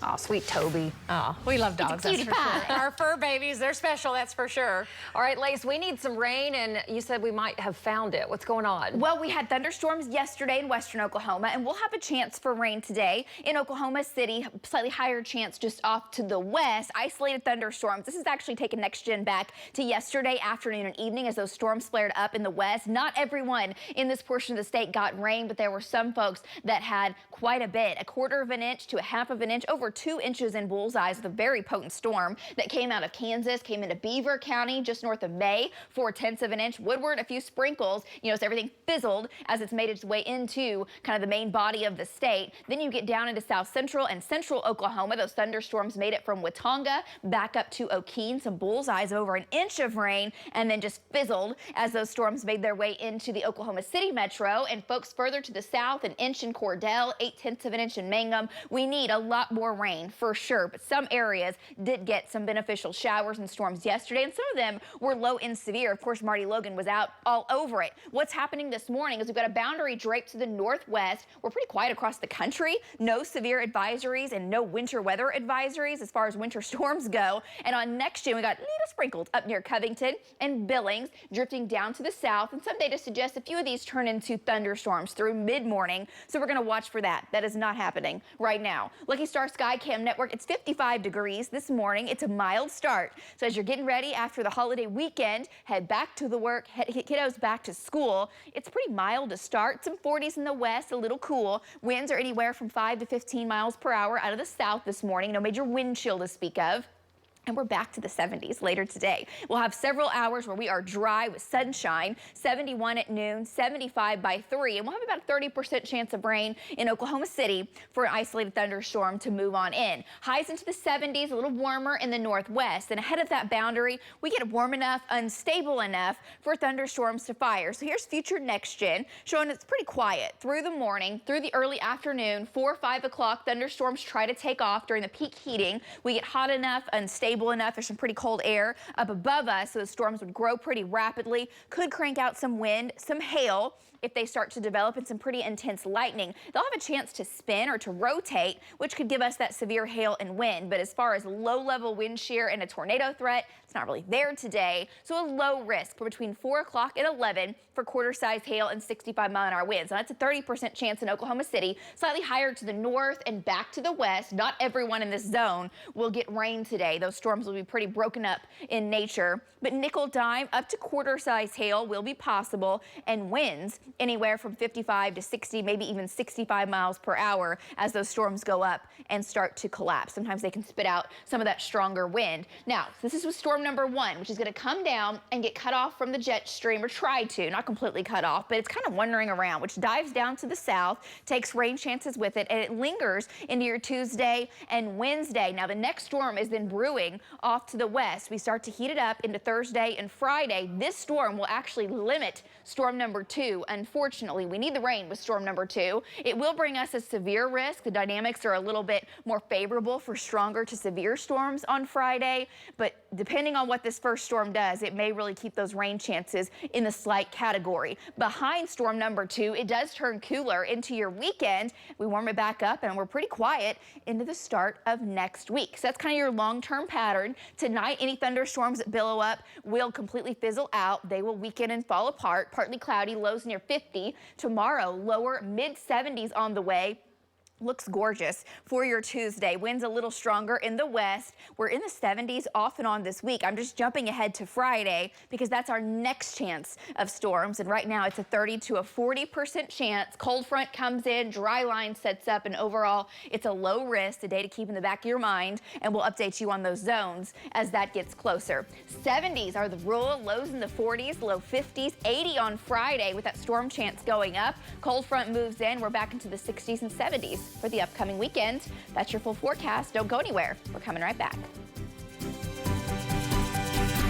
Oh, sweet Toby. Oh, we love dogs, that's for sure. Our fur babies, they're special, that's for sure. All right, Lace, we need some rain, and you said we might have found it. What's going on? Well, we had thunderstorms yesterday in western Oklahoma, and we'll have a chance for rain today. In Oklahoma City, slightly higher chance just off to the west. Isolated thunderstorms. This is actually taking next gen back to yesterday afternoon and evening as those storms flared up in the west. Not everyone in this portion of the state got rain, but there were some folks that had quite a bit. 1/4 of an inch to 1/2 of an inch, over 2 inches in bullseyes with a very potent storm that came out of Kansas, came into Beaver County just north of May, 4/10 of an inch. Woodward, a few sprinkles, so everything fizzled as it's made its way into kind of the main body of the state. Then you get down into south central and central Oklahoma. Those thunderstorms made it from Watonga back up to O'Keene. Some bullseyes, over an inch of rain, and then just fizzled as those storms made their way into the Oklahoma City metro. And folks further to the south, an inch in Cordell, 8/10 of an inch in Mangum. We need a lot more rain for sure, but some areas did get some beneficial showers and storms yesterday, and some of them were low and severe. Of course, Marty Logan was out all over it. What's happening this morning is we've got a boundary draped to the northwest. We're pretty quiet across the country. No severe advisories and no winter weather advisories as far as winter storms go. And on next gen, we got little sprinkles up near Covington and Billings, drifting down to the south. And some data suggests a few of these turn into thunderstorms through mid-morning. So we're going to watch for that. That is not happening right now. Lucky Star Sky Cam Network, it's 55 degrees this morning. It's a mild start. So as you're getting ready after the holiday weekend, head back to the work, kiddos back to school. It's pretty mild to start. Some 40s in the west, a little cool. Winds are anywhere from 5 to 15 miles per hour out of the south this morning. No major wind chill to speak of. And we're back to the 70s later today. We'll have several hours where we are dry with sunshine, 71 at noon, 75 by 3. And we'll have about a 30% chance of rain in Oklahoma City for an isolated thunderstorm to move on in. Highs into the 70s, a little warmer in the northwest. And ahead of that boundary, we get warm enough, unstable enough for thunderstorms to fire. So here's future next gen showing it's pretty quiet through the morning, through the early afternoon, 4 or 5 o'clock. Thunderstorms try to take off during the peak heating. We get hot enough, unstable enough. There's some pretty cold air up above us, so the storms would grow pretty rapidly. Could crank out some wind, some hail if they start to develop, and some pretty intense lightning. They'll have a chance to spin or to rotate, which could give us that severe hail and wind. But as far as low-level wind shear and a tornado threat, it's not really there today. So a low risk for between 4 o'clock and 11 for quarter-size hail and 65-mile-an-hour winds. Now, that's a 30% chance in Oklahoma City, slightly higher to the north and back to the west. Not everyone in this zone will get rain today. Those storms will be pretty broken up in nature. But nickel dime up to quarter-size hail will be possible, and winds anywhere from 55 to 60, maybe even 65 miles per hour as those storms go up and start to collapse. Sometimes they can spit out some of that stronger wind. Now, this is with storm number 1, which is going to come down and get cut off from the jet stream, or try to, not completely cut off, but it's kind of wandering around, which dives down to the south, takes rain chances with it, and it lingers into your Tuesday and Wednesday. Now, the next storm is then brewing off to the west. We start to heat it up into Thursday and Friday. This storm will actually limit storm number 2. Unfortunately, we need the rain with storm number 2. It will bring us a severe risk. The dynamics are a little bit more favorable for stronger to severe storms on Friday, but depending on what this first storm does, it may really keep those rain chances in the slight category. Behind storm number 2, it does turn cooler into your weekend. We warm it back up, and we're pretty quiet into the start of next week. So that's kind of your long-term pattern. Tonight, any thunderstorms that billow up will completely fizzle out. They will weaken and fall apart. Partly cloudy, lows near 50. Tomorrow, lower mid-70s on the way. Looks gorgeous for your Tuesday. Winds a little stronger in the west. We're in the 70s off and on this week. I'm just jumping ahead to Friday because that's our next chance of storms. And right now it's a 30 to a 40% chance. Cold front comes in, dry line sets up, and overall it's a low risk, a day to keep in the back of your mind. And we'll update you on those zones as that gets closer. 70s are the rule, lows in the 40s, low 50s, 80 on Friday with that storm chance going up. Cold front moves in. We're back into the 60s and 70s for the upcoming weekend. That's your full forecast. Don't go anywhere. We're coming right back.